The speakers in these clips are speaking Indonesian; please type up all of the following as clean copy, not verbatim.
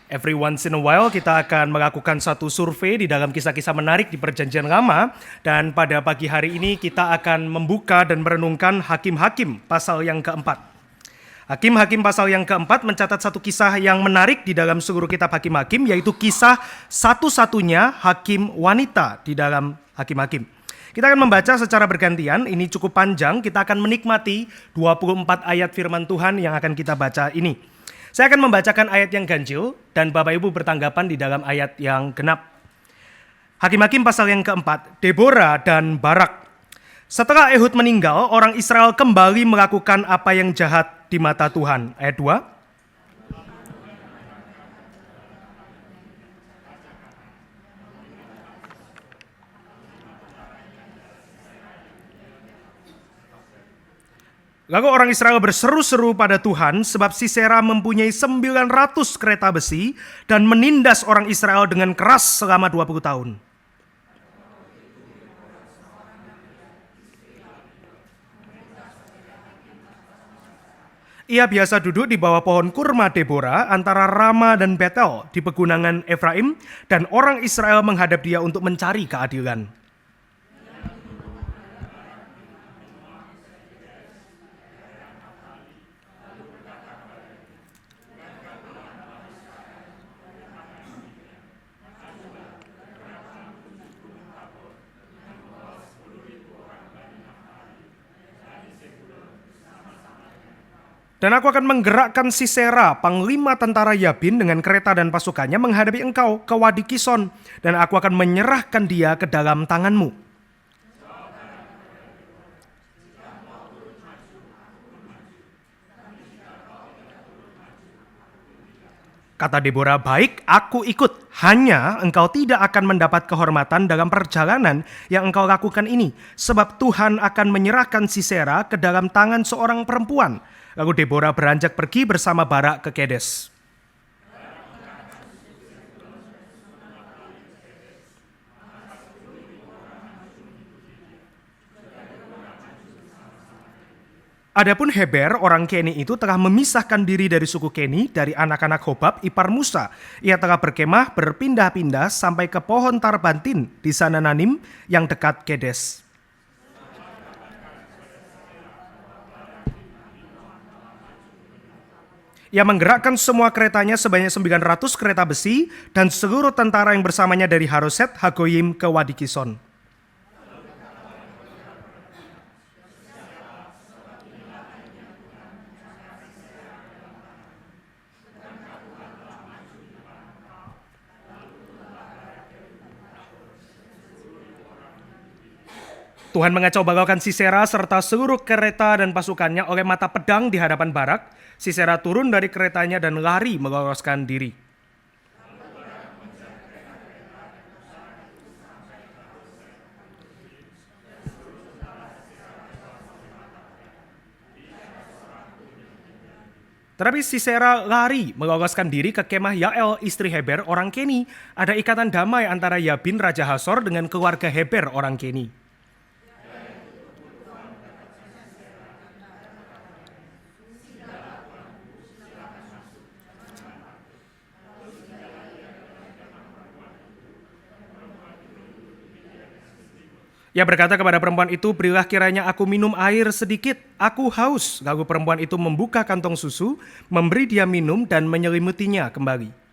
Every once in a while kita akan melakukan satu survei di dalam kisah-kisah menarik di Perjanjian Lama, dan pada pagi hari ini kita akan membuka dan merenungkan Hakim-Hakim pasal yang keempat. Hakim-Hakim pasal yang keempat mencatat satu kisah yang menarik di dalam seluruh kitab Hakim-Hakim, yaitu kisah satu-satunya hakim wanita di dalam Hakim-Hakim. Kita akan membaca secara bergantian, ini cukup panjang, kita akan menikmati 24 ayat firman Tuhan yang akan kita baca ini. Saya akan membacakan ayat yang ganjil dan Bapak Ibu bertanggapan di dalam ayat yang genap. Hakim-Hakim pasal yang keempat, Deborah dan Barak. Setelah Ehud meninggal, orang Israel kembali melakukan apa yang jahat di mata Tuhan. Ayat 2. Lalu orang Israel berseru-seru pada Tuhan sebab Sisera mempunyai 900 kereta besi dan menindas orang Israel dengan keras selama 20 tahun. Ia biasa duduk di bawah pohon kurma Deborah antara Rama dan Betel di pegunungan Efraim, dan orang Israel menghadap dia untuk mencari keadilan. Dan aku akan menggerakkan Sisera, panglima tentara Yabin dengan kereta dan pasukannya menghadapi engkau ke Wadi Kison, dan aku akan menyerahkan dia ke dalam tanganmu. Kata Deborah, baik, aku ikut. Hanya engkau tidak akan mendapat kehormatan dalam perjalanan yang engkau lakukan ini, sebab Tuhan akan menyerahkan Sisera ke dalam tangan seorang perempuan. Lalu Deborah beranjak pergi bersama Barak ke Kedes. Adapun Heber, orang Keni itu telah memisahkan diri dari suku Keni, dari anak-anak Hobab, ipar Musa. Ia telah berkemah berpindah-pindah sampai ke pohon Tarbantin di Sanananim yang dekat Kedes. Ia menggerakkan semua keretanya sebanyak 900 kereta besi dan seluruh tentara yang bersamanya dari Haroset Hagoyim ke Wadi Kison. Tuhan mengacau balaukan Sisera serta seluruh kereta dan pasukannya oleh mata pedang di hadapan Barak. Sisera turun dari keretanya dan lari meloloskan diri. Tetapi Sisera lari meloloskan diri ke kemah Yael, istri Heber, orang Keni. Ada ikatan damai antara Yabin, Raja Hasor dengan keluarga Heber, orang Keni. Ia berkata kepada perempuan itu, berilah kiranya aku minum air sedikit, aku haus. Lalu perempuan itu membuka kantong susu, memberi dia minum dan menyelimutinya kembali.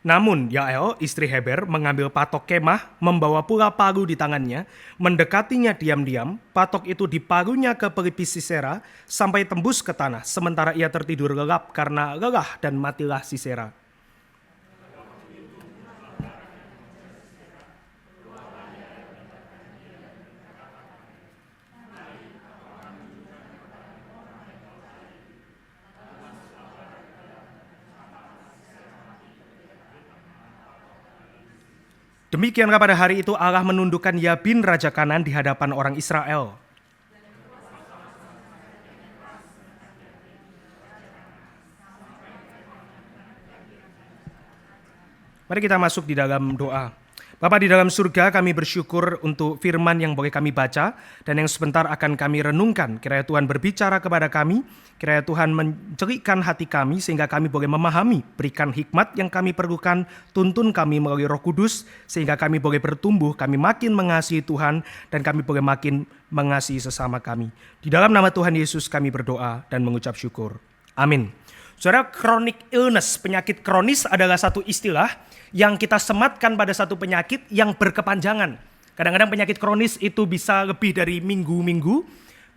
Namun Yael, istri Heber, mengambil patok kemah, membawa pula palu di tangannya, mendekatinya diam-diam. Patok itu dipalunya ke pelipis Sisera sampai tembus ke tanah, sementara ia tertidur lelap karena lelah, dan matilah Sisera. Demikianlah pada hari itu Allah menundukkan Yabin Raja Kanan di hadapan orang Israel. Mari kita masuk di dalam doa. Bapa di dalam surga, kami bersyukur untuk firman yang boleh kami baca dan yang sebentar akan kami renungkan. Kiranya Tuhan berbicara kepada kami, kiranya Tuhan mencerikkan hati kami sehingga kami boleh memahami, berikan hikmat yang kami perlukan, tuntun kami melalui Roh Kudus sehingga kami boleh bertumbuh, kami makin mengasihi Tuhan dan kami boleh makin mengasihi sesama kami. Di dalam nama Tuhan Yesus kami berdoa dan mengucap syukur. Amin. Saudara, chronic illness, penyakit kronis adalah satu istilah yang kita sematkan pada satu penyakit yang berkepanjangan. Kadang-kadang penyakit kronis itu bisa lebih dari minggu-minggu,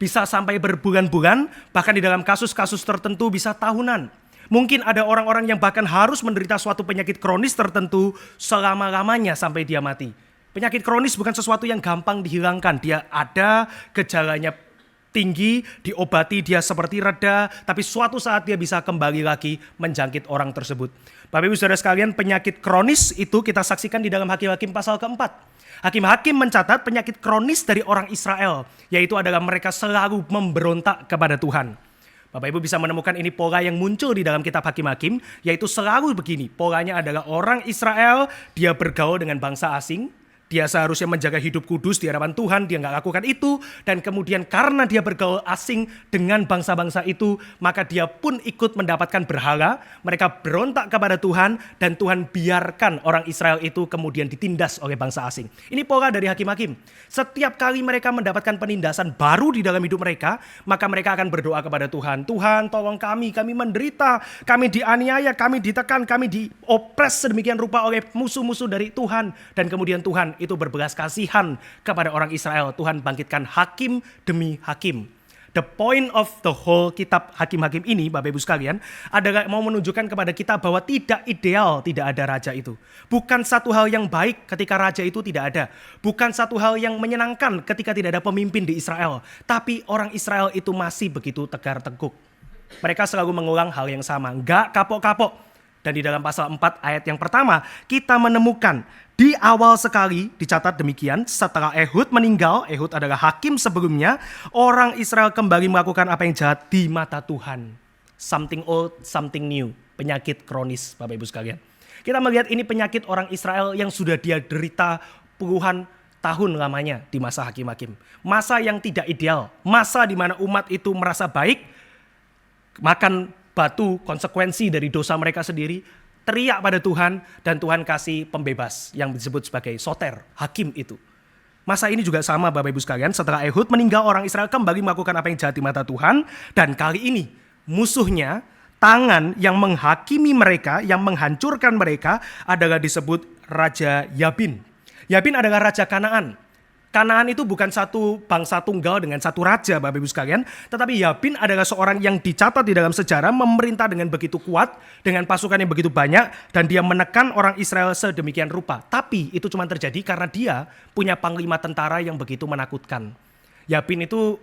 bisa sampai berbulan-bulan, bahkan di dalam kasus-kasus tertentu bisa tahunan. Mungkin ada orang-orang yang bahkan harus menderita suatu penyakit kronis tertentu selama-lamanya sampai dia mati. Penyakit kronis bukan sesuatu yang gampang dihilangkan, dia ada, gejalanya tinggi, diobati dia seperti reda, tapi suatu saat dia bisa kembali lagi menjangkit orang tersebut. Bapak Ibu Saudara sekalian, penyakit kronis itu kita saksikan di dalam Hakim-Hakim pasal keempat. Hakim-Hakim mencatat penyakit kronis dari orang Israel, yaitu adalah mereka selalu memberontak kepada Tuhan. Bapak Ibu bisa menemukan ini pola yang muncul di dalam kitab Hakim-Hakim, yaitu selalu begini. Polanya adalah orang Israel, dia bergaul dengan bangsa asing, dia seharusnya menjaga hidup kudus di hadapan Tuhan, dia nggak lakukan itu. Dan kemudian karena dia bergaul asing dengan bangsa-bangsa itu, maka dia pun ikut mendapatkan berhala. Mereka berontak kepada Tuhan dan Tuhan biarkan orang Israel itu kemudian ditindas oleh bangsa asing. Ini pola dari Hakim-Hakim. Setiap kali mereka mendapatkan penindasan baru di dalam hidup mereka, maka mereka akan berdoa kepada Tuhan. Tuhan tolong kami menderita, kami dianiaya, kami ditekan, kami diopres sedemikian rupa oleh musuh-musuh dari Tuhan. Dan kemudian Tuhan itu berbelas kasihan kepada orang Israel. Tuhan bangkitkan hakim demi hakim. The point of the whole kitab Hakim-Hakim ini, Bapak Ibu sekalian, adalah mau menunjukkan kepada kita bahwa tidak ideal tidak ada raja itu. Bukan satu hal yang baik ketika raja itu tidak ada. Bukan satu hal yang menyenangkan ketika tidak ada pemimpin di Israel. Tapi orang Israel itu masih begitu tegar teguk. Mereka selalu mengulang hal yang sama, nggak kapok-kapok. Dan di dalam pasal 4 ayat yang pertama, kita menemukan di awal sekali dicatat demikian, setelah Ehud meninggal, Ehud adalah hakim sebelumnya, orang Israel kembali melakukan apa yang jahat di mata Tuhan. Something old, something new. Penyakit kronis, Bapak Ibu sekalian. Kita melihat ini penyakit orang Israel yang sudah dia derita puluhan tahun lamanya di masa Hakim-Hakim. Masa yang tidak ideal, masa di mana umat itu merasa baik, makan batu konsekuensi dari dosa mereka sendiri, teriak pada Tuhan, dan Tuhan kasih pembebas yang disebut sebagai soter, hakim itu. Masa ini juga sama Bapak Ibu sekalian, setelah Ehud meninggal orang Israel kembali melakukan apa yang jahat di mata Tuhan, dan kali ini musuhnya, tangan yang menghakimi mereka, yang menghancurkan mereka adalah disebut Raja Yabin. Yabin adalah Raja Kanaan. Kanaan itu bukan satu bangsa tunggal dengan satu raja, Bapak Ibu sekalian. Tetapi Yabin adalah seorang yang dicatat di dalam sejarah memerintah dengan begitu kuat, dengan pasukan yang begitu banyak, dan dia menekan orang Israel sedemikian rupa. Tapi itu cuma terjadi karena dia punya panglima tentara yang begitu menakutkan. Yabin itu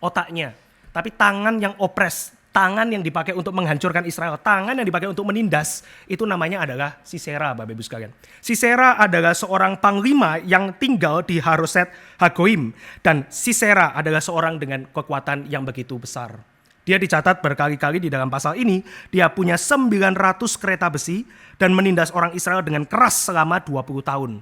otaknya, tapi tangan yang opres, tangan yang dipakai untuk menghancurkan Israel, tangan yang dipakai untuk menindas, itu namanya adalah Sisera, Bapak Ibu sekalian. Sisera adalah seorang panglima yang tinggal di Haroset Hagoim. Dan Sisera adalah seorang dengan kekuatan yang begitu besar. Dia dicatat berkali-kali di dalam pasal ini, dia punya 900 kereta besi dan menindas orang Israel dengan keras selama 20 tahun.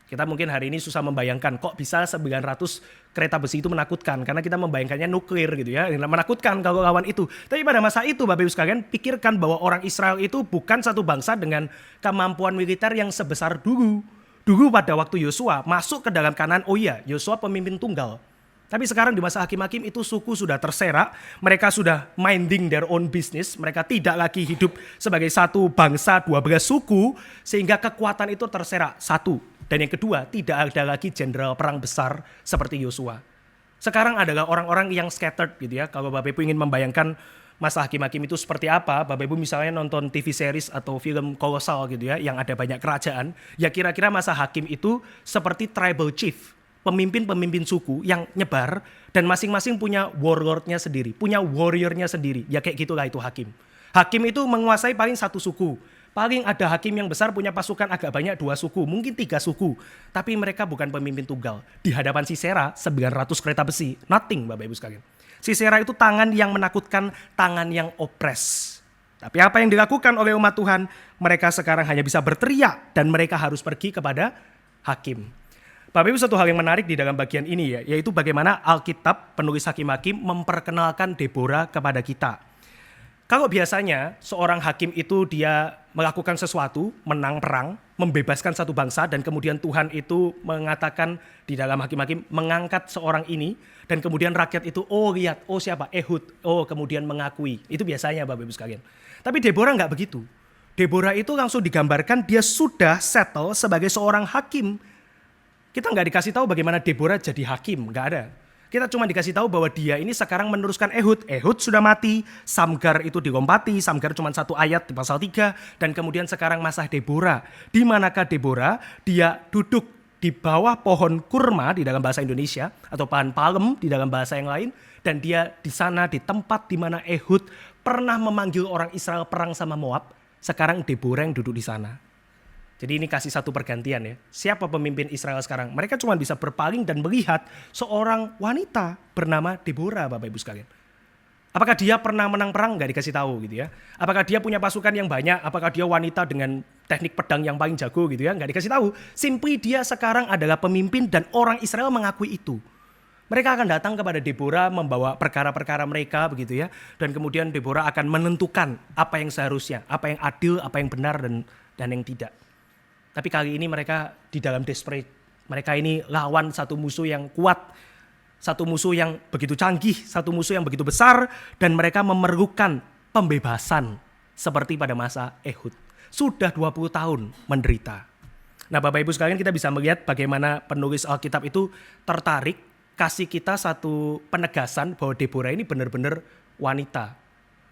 Kita mungkin hari ini susah membayangkan kok bisa 900 kereta besi itu menakutkan. Karena kita membayangkannya nuklir gitu ya. Menakutkan kalau lawan itu. Tapi pada masa itu Bapak Ibu sekalian, pikirkan bahwa orang Israel itu bukan satu bangsa dengan kemampuan militer yang sebesar dulu. Dulu pada waktu Yosua masuk ke dalam Kanaan, oh iya Yosua pemimpin tunggal. Tapi sekarang di masa Hakim-Hakim itu suku sudah terserak. Mereka sudah minding their own business. Mereka tidak lagi hidup sebagai satu bangsa 12 suku. Sehingga kekuatan itu terserak. Satu. Dan yang kedua, tidak ada lagi jenderal perang besar seperti Yosua. Sekarang adalah orang-orang yang scattered gitu ya. Kalau Bapak Ibu ingin membayangkan masa Hakim-Hakim itu seperti apa, Bapak Ibu misalnya nonton TV series atau film kolosal gitu ya, yang ada banyak kerajaan, ya kira-kira masa Hakim itu seperti tribal chief, pemimpin-pemimpin suku yang nyebar, dan masing-masing punya warlordnya sendiri, punya warriornya sendiri. Ya kayak gitulah itu Hakim. Hakim itu menguasai paling satu suku. Paling ada hakim yang besar punya pasukan agak banyak 2 suku, mungkin 3 suku. Tapi mereka bukan pemimpin tunggal. Di hadapan Sisera 900 kereta besi, nothing Bapak Ibu sekalian. Sisera itu tangan yang menakutkan, tangan yang opres. Tapi apa yang dilakukan oleh umat Tuhan? Mereka sekarang hanya bisa berteriak dan mereka harus pergi kepada hakim. Bapak Ibu, satu hal yang menarik di dalam bagian ini ya, yaitu bagaimana Alkitab penulis hakim-hakim memperkenalkan Deborah kepada kita. Kalau biasanya seorang hakim itu dia melakukan sesuatu, menang perang, membebaskan satu bangsa, dan kemudian Tuhan itu mengatakan di dalam hakim-hakim mengangkat seorang ini, dan kemudian rakyat itu lihat, siapa? Ehud, kemudian mengakui. Itu biasanya Bapak Ibu sekalian. Tapi Deborah nggak begitu. Deborah itu langsung digambarkan dia sudah settle sebagai seorang hakim. Kita nggak dikasih tahu bagaimana Deborah jadi hakim, nggak ada. Kita cuma dikasih tahu bahwa dia ini sekarang meneruskan Ehud. Ehud sudah mati, Samgar itu dilompati, Samgar cuma 1 ayat di pasal 3, dan kemudian sekarang masa Deborah. Di manakah Deborah? Dia duduk di bawah pohon kurma di dalam bahasa Indonesia, atau pohon palem di dalam bahasa yang lain, dan dia di sana di tempat di mana Ehud pernah memanggil orang Israel perang sama Moab. Sekarang Deborah yang duduk di sana. Jadi ini kasih satu pergantian ya. Siapa pemimpin Israel sekarang? Mereka cuma bisa berpaling dan melihat seorang wanita bernama Deborah, Bapak Ibu sekalian. Apakah dia pernah menang perang? Nggak dikasih tahu gitu ya. Apakah dia punya pasukan yang banyak? Apakah dia wanita dengan teknik pedang yang paling jago gitu ya? Nggak dikasih tahu. Simply dia sekarang adalah pemimpin dan orang Israel mengakui itu. Mereka akan datang kepada Deborah membawa perkara-perkara mereka begitu ya. Dan kemudian Deborah akan menentukan apa yang seharusnya, apa yang adil, apa yang benar dan yang tidak. Tapi kali ini mereka di dalam desperate. Mereka ini lawan satu musuh yang kuat. Satu musuh yang begitu canggih. Satu musuh yang begitu besar. Dan mereka memerlukan pembebasan. Seperti pada masa Ehud. Sudah 20 tahun menderita. Nah Bapak Ibu sekalian, kita bisa melihat bagaimana penulis Alkitab itu tertarik. Kasih kita satu penegasan bahwa Deborah ini benar-benar wanita.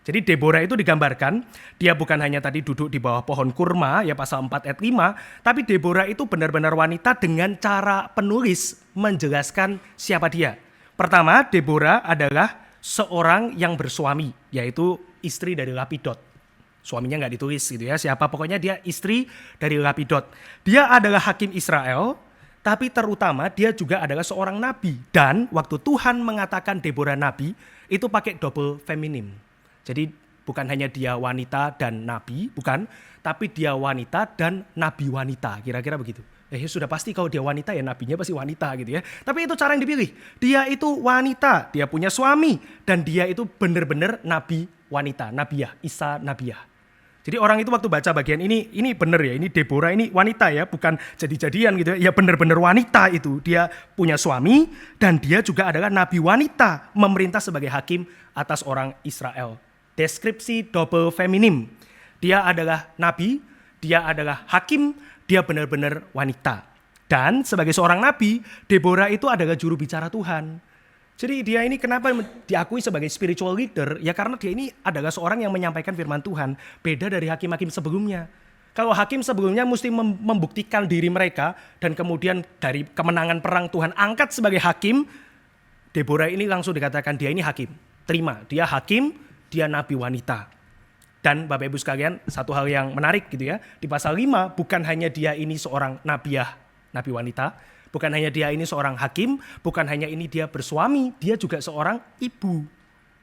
Jadi Deborah itu digambarkan, dia bukan hanya tadi duduk di bawah pohon kurma, ya pasal 4 ayat 5, tapi Deborah itu benar-benar wanita dengan cara penulis menjelaskan siapa dia. Pertama, Deborah adalah seorang yang bersuami, yaitu istri dari Lapidot. Suaminya nggak ditulis gitu ya, siapa, pokoknya dia istri dari Lapidot. Dia adalah hakim Israel, tapi terutama dia juga adalah seorang nabi. Dan waktu Tuhan mengatakan Deborah nabi, itu pakai double feminim. Jadi bukan hanya dia wanita dan nabi, bukan. Tapi dia wanita dan nabi wanita, kira-kira begitu. Sudah pasti kalau dia wanita ya nabinya pasti wanita gitu ya. Tapi itu cara yang dipilih. Dia itu wanita, dia punya suami. Dan dia itu benar-benar nabi wanita, nabiyah, Isa nabiyah. Jadi orang itu waktu baca bagian ini benar ya, ini Deborah ini wanita ya, bukan jadi-jadian gitu ya. Ya benar-benar wanita itu. Dia punya suami dan dia juga adalah nabi wanita memerintah sebagai hakim atas orang Israel. Deskripsi double feminim. Dia adalah nabi, dia adalah hakim, dia benar-benar wanita. Dan sebagai seorang nabi, Deborah itu adalah juru bicara Tuhan. Jadi dia ini kenapa diakui sebagai spiritual leader? Ya karena dia ini adalah seorang yang menyampaikan firman Tuhan. Beda dari hakim-hakim sebelumnya. Kalau hakim sebelumnya mesti membuktikan diri mereka, dan kemudian dari kemenangan perang Tuhan angkat sebagai hakim, Deborah ini langsung dikatakan dia ini hakim. Terima, dia hakim, dia nabi wanita. Dan Bapak Ibu sekalian, satu hal yang menarik gitu ya. Di pasal 5 bukan hanya dia ini seorang nabiyah, nabi wanita. Bukan hanya dia ini seorang hakim, bukan hanya ini dia bersuami, dia juga seorang ibu.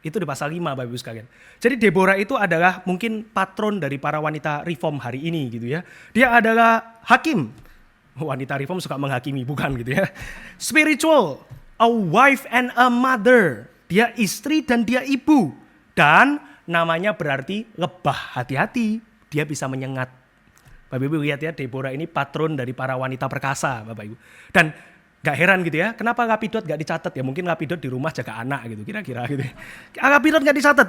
Itu di pasal 5 Bapak Ibu sekalian. Jadi Deborah itu adalah mungkin patron dari para wanita reform hari ini gitu ya. Dia adalah hakim. Wanita reform suka menghakimi, bukan gitu ya. Spiritual, a wife and a mother. Dia istri dan dia ibu. Dan namanya berarti lebah, hati-hati, dia bisa menyengat. Bapak Ibu lihat ya, Deborah ini patron dari para wanita perkasa, Bapak Ibu. Dan gak heran gitu ya, kenapa Lapidot gak dicatat ya? Mungkin Lapidot di rumah jaga anak gitu, kira-kira gitu. Lapidot gak dicatat.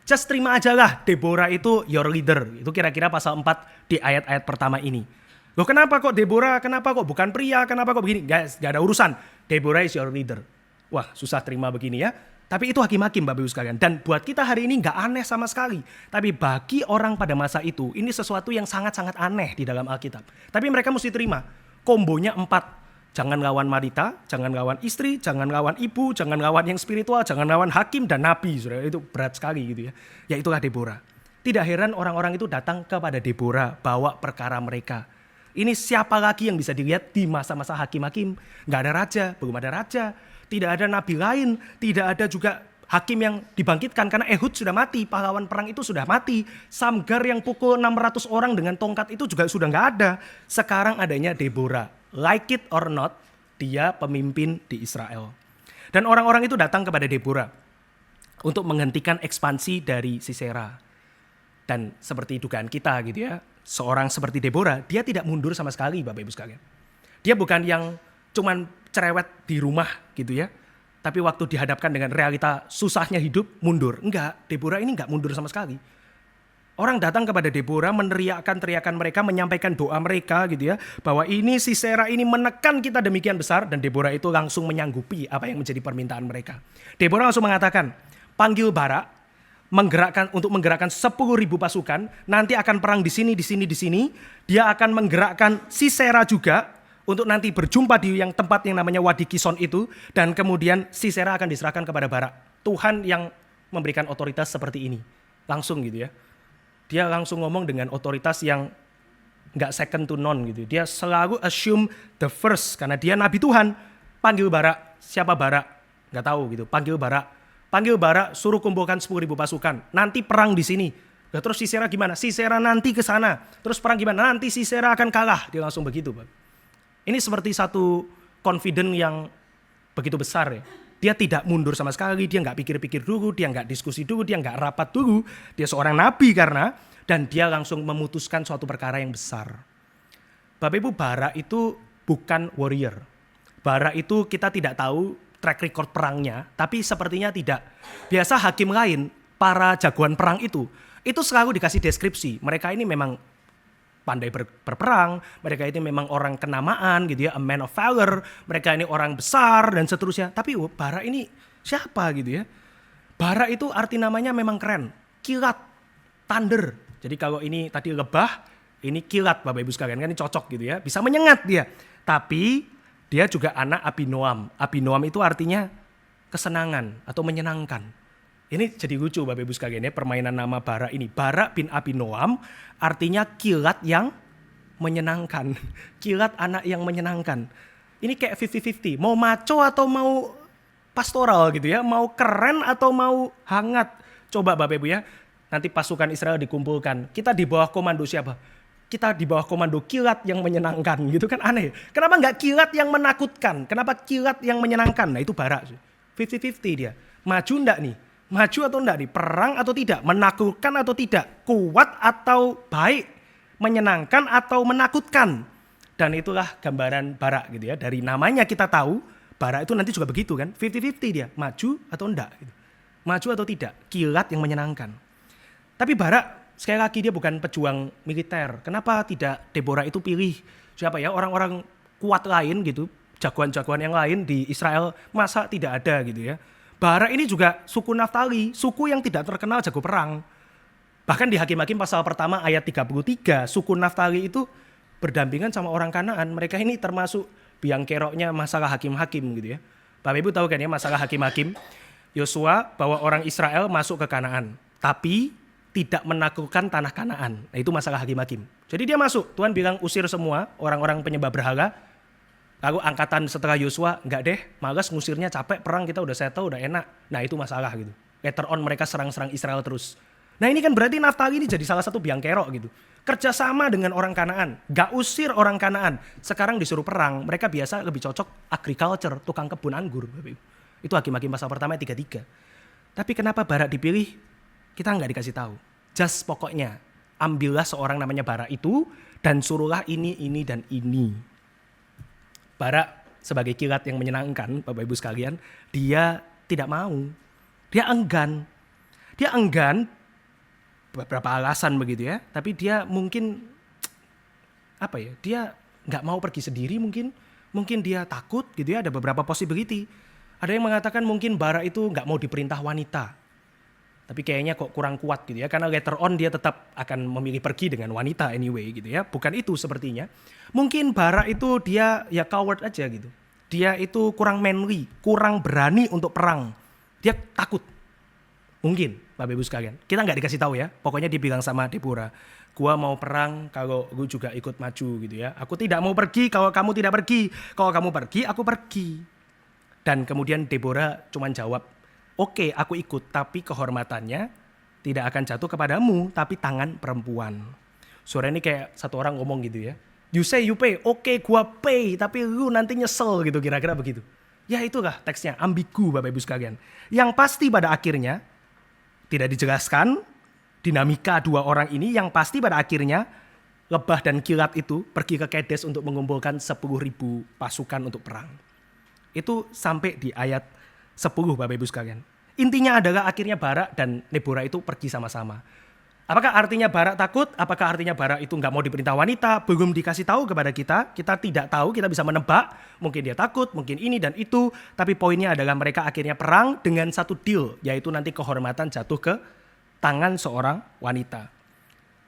Just terima aja lah, Deborah itu your leader. Itu kira-kira pasal 4 di ayat-ayat pertama ini. Loh kenapa kok Deborah, kenapa kok bukan pria, kenapa kok begini? Gak ada urusan, Deborah is your leader. Wah susah terima begini ya. Tapi itu hakim-hakim Bapak Ibu sekalian. Dan buat kita hari ini gak aneh sama sekali. Tapi bagi orang pada masa itu, ini sesuatu yang sangat-sangat aneh di dalam Alkitab. Tapi mereka mesti terima. Kombonya 4. Jangan lawan wanita, jangan lawan istri, jangan lawan ibu, jangan lawan yang spiritual, jangan lawan hakim dan nabi. Saudara. Itu berat sekali gitu ya. Ya itulah Deborah. Tidak heran orang-orang itu datang kepada Deborah bawa perkara mereka. Ini siapa lagi yang bisa dilihat di masa-masa hakim-hakim? Gak ada raja, belum ada raja. Tidak ada nabi lain, tidak ada juga hakim yang dibangkitkan karena Ehud sudah mati, pahlawan perang itu sudah mati. Samgar yang pukul 600 orang dengan tongkat itu juga sudah nggak ada. Sekarang adanya Deborah, like it or not, dia pemimpin di Israel. Dan orang-orang itu datang kepada Deborah untuk menghentikan ekspansi dari Sisera. Dan seperti dugaan kita gitu ya, seorang seperti Deborah, dia tidak mundur sama sekali Bapak Ibu sekalian. Dia bukan yang cuman cerewet di rumah gitu ya, tapi waktu dihadapkan dengan realita susahnya hidup, mundur. Enggak, Deborah ini enggak mundur sama sekali. Orang datang kepada Deborah meneriakkan teriakan mereka, menyampaikan doa mereka gitu ya, bahwa ini Sisera ini menekan kita demikian besar, dan Deborah itu langsung menyanggupi apa yang menjadi permintaan mereka. Deborah langsung mengatakan, panggil Barak, untuk menggerakkan 10.000 pasukan, nanti akan perang di sini, di sini, di sini. Dia akan menggerakkan Sisera juga untuk nanti berjumpa di yang tempat yang namanya Wadi Kison itu, dan kemudian Sisera akan diserahkan kepada Barak. Tuhan yang memberikan otoritas seperti ini, langsung gitu ya. Dia langsung ngomong dengan otoritas yang nggak second to none gitu. Dia selalu assume the first karena dia nabi Tuhan. Panggil Barak, siapa Barak? Nggak tahu gitu. Panggil Barak, suruh kumpulkan 10.000 pasukan. Nanti perang di sini. Nah, terus Sisera gimana? Sisera nanti ke sana. Terus perang gimana? Nanti Sisera akan kalah. Dia langsung begitu, Pak. Ini seperti satu confident yang begitu besar ya. Dia tidak mundur sama sekali, dia nggak pikir-pikir dulu, dia nggak diskusi dulu, dia nggak rapat dulu. Dia seorang nabi dan dia langsung memutuskan suatu perkara yang besar. Bapak Ibu, Barak itu bukan warrior. Barak itu kita tidak tahu track record perangnya, tapi sepertinya tidak. Biasa hakim lain, para jagoan perang itu selalu dikasih deskripsi. Mereka ini memang pandai berperang, mereka ini memang orang kenamaan gitu ya, a man of valor, mereka ini orang besar dan seterusnya. Tapi Barak ini siapa gitu ya? Barak itu arti namanya memang keren, kilat, thunder. Jadi kalau ini tadi lebah, ini kilat Bapak Ibu sekalian, kan ini cocok gitu ya, bisa menyengat dia. Tapi dia juga anak Abinoam. Abinoam itu artinya kesenangan atau menyenangkan. Ini jadi lucu Bapak Ibu sekalian ya, permainan nama Barak ini. Barak bin Abinoam artinya kilat yang menyenangkan. Kilat anak yang menyenangkan. Ini kayak 50-50, mau maco atau mau pastoral gitu ya, mau keren atau mau hangat. Coba Bapak Ibu ya, nanti pasukan Israel dikumpulkan. Kita di bawah komando siapa? Kita di bawah komando kilat yang menyenangkan gitu kan, aneh. Kenapa nggak kilat yang menakutkan? Kenapa kilat yang menyenangkan? Nah itu Barak. 50-50 dia. Maju enggak nih? Maju atau enggak nih? Perang atau tidak? Menakutkan atau tidak? Kuat atau baik? Menyenangkan atau menakutkan? Dan itulah gambaran Barak gitu ya. Dari namanya kita tahu Barak itu nanti juga begitu kan. 50-50 dia. Maju atau enggak? Gitu. Maju atau tidak? Kilat yang menyenangkan. Tapi Barak sekali lagi dia bukan pejuang militer. Kenapa tidak Deborah itu pilih siapa ya? Orang-orang kuat lain gitu. Jagoan-jagoan yang lain di Israel. Masa tidak ada gitu ya. Barak ini juga suku Naftali, suku yang tidak terkenal jago perang. Bahkan di Hakim-Hakim pasal pertama ayat 33, suku Naftali itu berdampingan sama orang Kanaan. Mereka ini termasuk biang keroknya masalah Hakim-Hakim gitu ya. Bapak Ibu tahu kan ya masalah Hakim-Hakim? Yosua bawa orang Israel masuk ke Kanaan, tapi tidak menaklukkan tanah Kanaan. Nah itu masalah Hakim-Hakim. Jadi dia masuk, Tuhan bilang usir semua orang-orang penyembah berhala. Lalu angkatan setelah Yosua, enggak deh, malas ngusirnya, capek perang, kita udah settle, udah enak. Nah itu masalah gitu. Later on mereka serang-serang Israel terus. Nah ini kan berarti Naftali ini jadi salah satu biang kerok gitu. Kerjasama dengan orang Kanaan, gak usir orang Kanaan. Sekarang disuruh perang, mereka biasa lebih cocok agriculture, tukang kebun anggur. Itu Hakim-Hakim pasal pertama 33. Tapi kenapa Barak dipilih? Kita nggak dikasih tahu. Just pokoknya, ambillah seorang namanya Barak itu, dan suruhlah ini, dan ini. Barak sebagai kilat yang menyenangkan, Bapak Ibu sekalian, dia tidak mau. Dia enggan. Beberapa alasan begitu ya. Tapi dia mungkin, dia nggak mau pergi sendiri mungkin. Mungkin dia takut gitu ya, ada beberapa possibility. Ada yang mengatakan mungkin Barak itu nggak mau diperintah wanita. Tapi kayaknya kok kurang kuat gitu ya. Karena later on dia tetap akan memilih pergi dengan wanita anyway gitu ya. Bukan itu sepertinya. Mungkin Barak itu dia ya coward aja gitu. Dia itu kurang manly, kurang berani untuk perang. Dia takut. Mungkin Bapak Ibu sekalian. Kita nggak dikasih tahu ya. Pokoknya dia bilang sama Deborah, gua mau perang kalau gue juga ikut maju gitu ya. Aku tidak mau pergi kalau kamu tidak pergi. Kalau kamu pergi, aku pergi. Dan kemudian Deborah cuman jawab, oke, aku ikut, tapi kehormatannya tidak akan jatuh kepadamu, tapi tangan perempuan. Suara ini kayak satu orang ngomong gitu ya. You say you pay, oke gua pay, tapi lu nanti nyesel gitu, kira-kira begitu. Ya itulah teksnya, ambigu Bapak Ibu sekalian. Yang pasti pada akhirnya, tidak dijelaskan dinamika dua orang ini, yang pasti pada akhirnya Lebah dan Kilat itu pergi ke Kedes untuk mengumpulkan 10.000 pasukan untuk perang. Itu sampai di ayat 10 Bapak Ibu sekalian. Intinya adalah akhirnya Barak dan Deborah itu pergi sama-sama. Apakah artinya Barak takut? Apakah artinya Barak itu nggak mau diperintah wanita? Belum dikasih tahu kepada kita. Kita tidak tahu, kita bisa menebak. Mungkin dia takut, mungkin ini dan itu. Tapi poinnya adalah mereka akhirnya perang dengan satu deal. Yaitu nanti kehormatan jatuh ke tangan seorang wanita.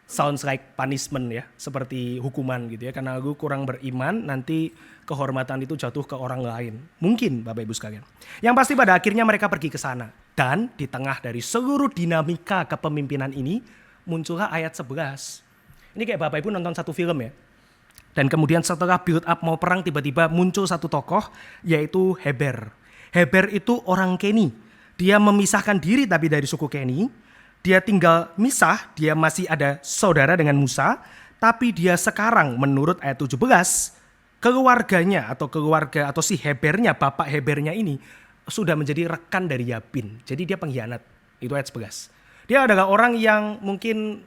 Sounds like punishment ya. Seperti hukuman gitu ya. Karena aku kurang beriman, nanti kehormatan itu jatuh ke orang lain. Mungkin Bapak Ibu sekalian. Yang pasti pada akhirnya mereka pergi ke sana. Dan di tengah dari seluruh dinamika kepemimpinan ini, muncullah ayat 11. Ini kayak Bapak Ibu nonton satu film ya. Dan kemudian setelah build up mau perang, tiba-tiba muncul satu tokoh, yaitu Heber. Heber itu orang Keni. Dia memisahkan diri tapi dari suku Keni. Dia tinggal misah, dia masih ada saudara dengan Musa. Tapi dia sekarang menurut ayat 17, keluarganya atau keluarga atau si Hebernya, bapak Hebernya ini sudah menjadi rekan dari Yabin. Jadi dia pengkhianat. Itu ayat 11. Dia adalah orang yang mungkin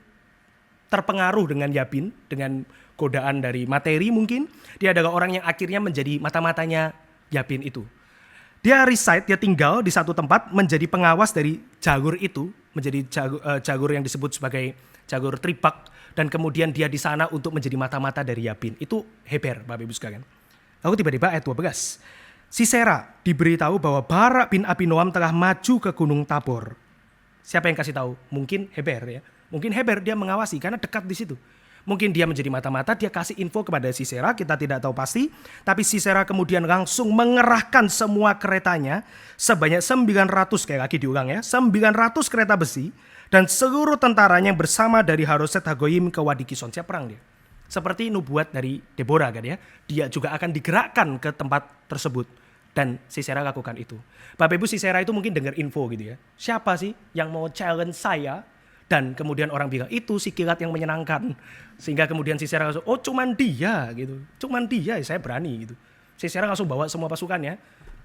terpengaruh dengan Yabin, dengan godaan dari materi mungkin. Dia adalah orang yang akhirnya menjadi mata-matanya Yabin itu. Dia reside, dia tinggal di satu tempat menjadi pengawas dari jalur itu, menjadi jalur yang disebut sebagai jalur Tribak. Dan kemudian dia di sana untuk menjadi mata-mata dari Yabin. Itu Heber, Bapak Ibu sekalian. Lalu tiba-tiba ayat 12. Sisera diberitahu bahwa Barak bin Abinoam telah maju ke Gunung Tabor. Siapa yang kasih tahu? Mungkin Heber ya. Mungkin Heber dia mengawasi karena dekat di situ. Mungkin dia menjadi mata-mata, dia kasih info kepada Sisera, kita tidak tahu pasti. Tapi Sisera kemudian langsung mengerahkan semua keretanya sebanyak 900, kayak lagi diulang ya, 900 kereta besi. Dan seluruh tentaranya bersama dari Haroset Hagoyim ke Wadi Kison. Siap perang dia. Seperti nubuat dari Deborah kan ya. Dia juga akan digerakkan ke tempat tersebut. Dan Sisera lakukan itu. Bapak Ibu, Sisera itu mungkin dengar info gitu ya. Siapa sih yang mau challenge saya? Dan kemudian orang bilang itu si Kilat yang menyenangkan. Sehingga kemudian Sisera langsung, oh cuman dia gitu. Cuman dia, saya berani gitu. Sisera langsung bawa semua pasukannya.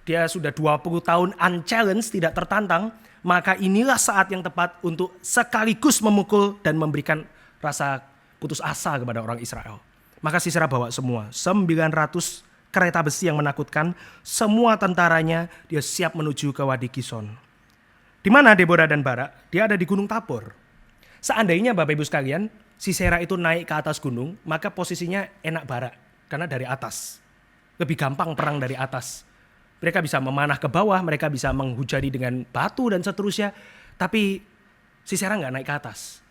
Dia sudah 20 tahun unchallenged, tidak tertantang. Maka inilah saat yang tepat untuk sekaligus memukul dan memberikan rasa putus asa kepada orang Israel. Maka Sisera bawa semua, 900 kereta besi yang menakutkan, semua tentaranya dia siap menuju ke Wadi Kison. Di mana Deborah dan Barak? Dia ada di Gunung Tabor. Seandainya Bapak Ibu sekalian, Sisera itu naik ke atas gunung, maka posisinya enak Barak karena dari atas. Lebih gampang perang dari atas. Mereka bisa memanah ke bawah, mereka bisa menghujani dengan batu dan seterusnya. Tapi Sisera nggak naik ke atas.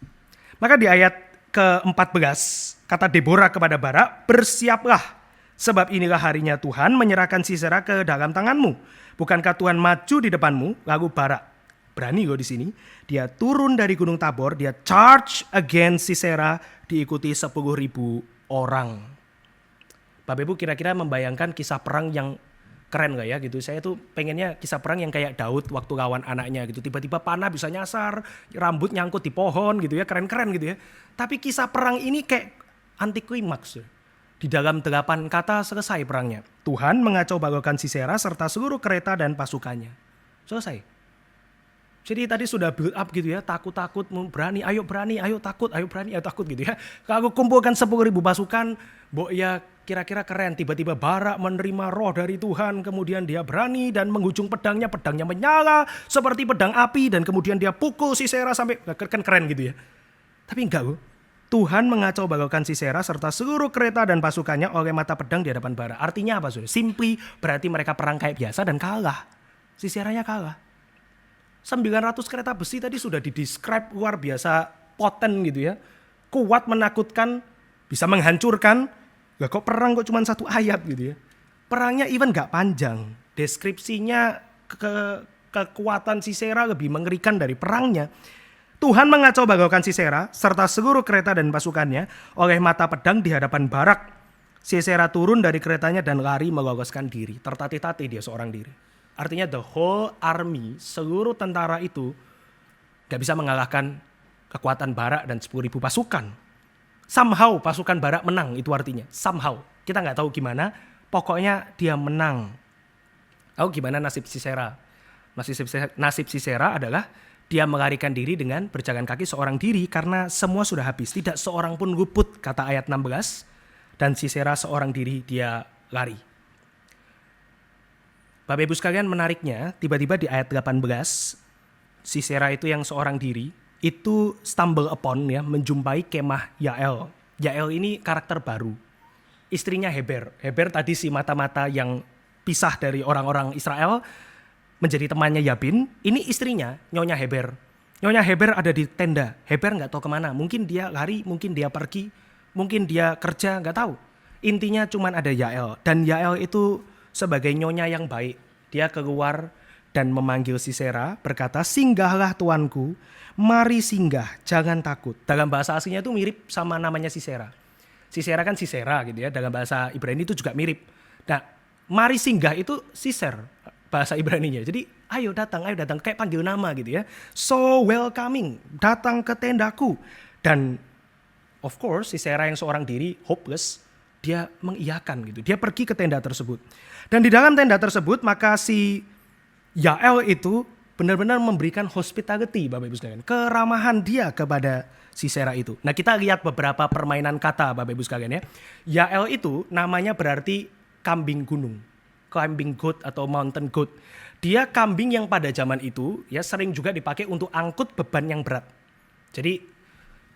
Maka di ayat ke-14, kata Deborah kepada Barak, bersiaplah, sebab inilah harinya Tuhan menyerahkan Sisera ke dalam tanganmu. Bukankah Tuhan maju di depanmu? Lalu Barak, berani loh di sini. Dia turun dari Gunung Tabor, dia charge against Sisera, diikuti 10.000 orang. Bapak Ibu kira-kira membayangkan kisah perang yang keren gak ya gitu. Saya tuh pengennya kisah perang yang kayak Daud waktu lawan anaknya gitu. Tiba-tiba panah bisa nyasar, rambut nyangkut di pohon gitu ya, keren-keren gitu ya. Tapi kisah perang ini kayak anti klimaks ya. Di dalam 8 kata selesai perangnya. Tuhan mengacau bagokan Sisera serta seluruh kereta dan pasukannya. Selesai. Jadi tadi sudah build up gitu ya, takut-takut, berani, ayo takut, ayo berani, ayo takut gitu ya. Kalau kumpulkan 10.000 pasukan, ya kira-kira keren. Tiba-tiba Barak menerima roh dari Tuhan, kemudian dia berani dan menghujung pedangnya menyala seperti pedang api, dan kemudian dia pukul Sisera sampai, kan keren gitu ya. Tapi enggak loh. Tuhan mengacau bagokan Sisera serta seluruh kereta dan pasukannya oleh mata pedang di hadapan Barak. Artinya apa saudara? Simply berarti mereka perang kayak biasa dan kalah. Siseranya kalah. 900 kereta besi tadi sudah didescribe luar biasa poten gitu ya. Kuat, menakutkan, bisa menghancurkan. Gak kok perang kok cuma 1 ayat gitu ya. Perangnya even gak panjang. Deskripsinya kekuatan Sisera lebih mengerikan dari perangnya. Tuhan mengacau bagokan Sisera serta seluruh kereta dan pasukannya oleh mata pedang di hadapan Barak. Sisera turun dari keretanya dan lari meloloskan diri. Tertatih-tatih dia seorang diri. Artinya the whole army, seluruh tentara itu gak bisa mengalahkan kekuatan Barak dan 10.000 pasukan. Somehow pasukan barat menang, itu artinya. Somehow. Kita nggak tahu gimana, pokoknya dia menang. Tahu gimana nasib Sisera? Nasib Sisera adalah dia melarikan diri dengan berjalan kaki seorang diri karena semua sudah habis. Tidak seorang pun luput, kata ayat 16. Dan Sisera seorang diri dia lari. Bapak Ibu sekalian, menariknya, tiba-tiba di ayat 18, Sisera itu yang seorang diri, itu stumble upon, ya, menjumpai kemah Yael. Yael ini karakter baru. Istrinya Heber. Heber tadi si mata-mata yang pisah dari orang-orang Israel, menjadi temannya Yabin. Ini istrinya, Nyonya Heber. Nyonya Heber ada di tenda. Heber nggak tahu kemana. Mungkin dia lari, mungkin dia pergi, mungkin dia kerja, nggak tahu. Intinya cuman ada Yael. Dan Yael itu sebagai nyonya yang baik. Dia keluar dan memanggil Sisera, berkata, "Singgahlah tuanku, mari singgah, jangan takut." Dalam bahasa aslinya itu mirip sama namanya Sisera. Sisera kan Sisera gitu ya. Dalam bahasa Ibrani itu juga mirip. Nah, mari singgah itu Siser, bahasa Ibraninya. Jadi ayo datang, kayak panggil nama gitu ya. So welcoming, datang ke tendaku. Dan of course Sisera yang seorang diri, hopeless, dia mengiyakan gitu. Dia pergi ke tenda tersebut. Dan di dalam tenda tersebut maka si Yael itu benar-benar memberikan hospitality, Bapak Ibu sekalian. Keramahan dia kepada Sisera itu. Nah, kita lihat beberapa permainan kata, Bapak Ibu sekalian ya. Yael itu namanya berarti kambing gunung. Climbing goat atau mountain goat. Dia kambing yang pada zaman itu ya sering juga dipakai untuk angkut beban yang berat. Jadi